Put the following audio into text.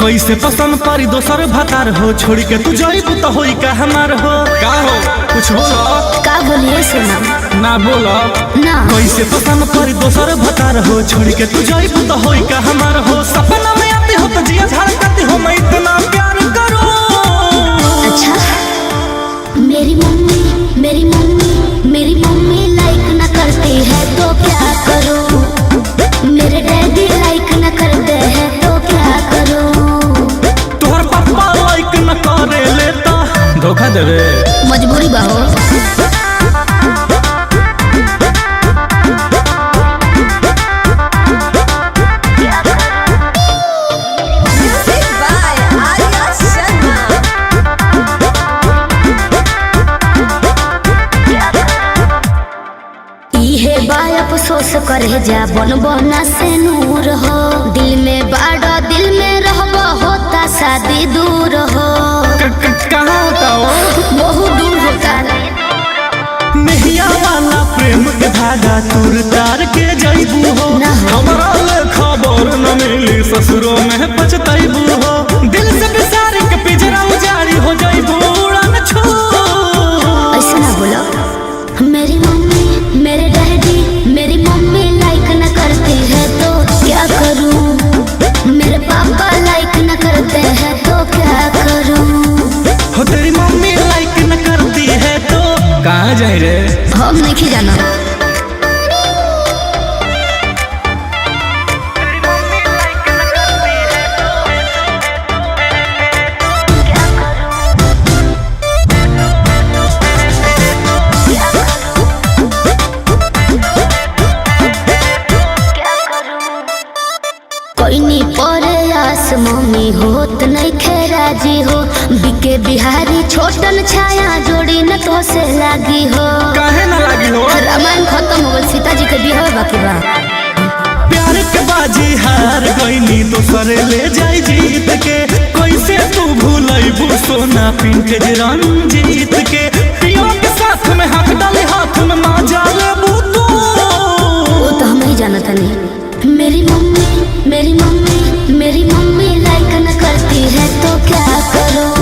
कैसे पसंद पारी दोसर भतार हो, छोड़ के तू जाइबू तो होई का हमार हो। का हो कुछ बोलो। का बोलिए सुना ना बोलो ना। कैसे पसंद पारी दोसर भतार हो, छोड़ के तू जाइबू तो होई का हमार हो। सपना में आती हो तो जिया झड़कती हो, मैं इतना प्यार करूं। अच्छा मेरी मम्मी लाइक न करती है तो क्या करूं। मेरे डैडी लाइक न करते हैं तो क्या करूं। तोहर पापा लाइक न करे लेता धोखा देवे। मजबूरी बाहो। अफसोस करे जा बन बना से नूर हो। दिल में बाड़ा दिल में रहबो होता शादी दूर हो। कहाँ होता हो? बहुत दूर होता। नहिया वाला प्रेम के धागा तुर तार के जाइबू हो। हमारा ले खबर न मिली ससुरों में पछताइबू हो। दिल से बिसार के पिंजरा उजाड़ी हो जाइबू उड़न छू। ऐसा ना बोलो। मेरी मम्मी मेरे डैडी मेरी मम्मी लाइक न करती है तो क्या करूं। मेरे पापा लाइक न करते हैं तो क्या करूं। हो तेरी मम्मी लाइक न करती है तो कहाँ जाए रे। हम नहीं जाना। मम्मी होत नहीं खेराजी हो। बिके बिहारी छोटन छाया जोड़ी न तो से लागी हो। काहे ना लागी हो। रामायण खत्म हो गल, सीता जी के बिहार बाकी बा। प्यार के बाजी हार गईनी दोसरे ले जाई जीत के। कैसे तू भूलैबू सोना पिंक रंजीत के। पियो के साथ में हाथ डाले हाथ में माँ जाले बूतू। वो तो हम ही जानता नहीं। मेरी मम्मी लाइक न करती है तो क्या करूं।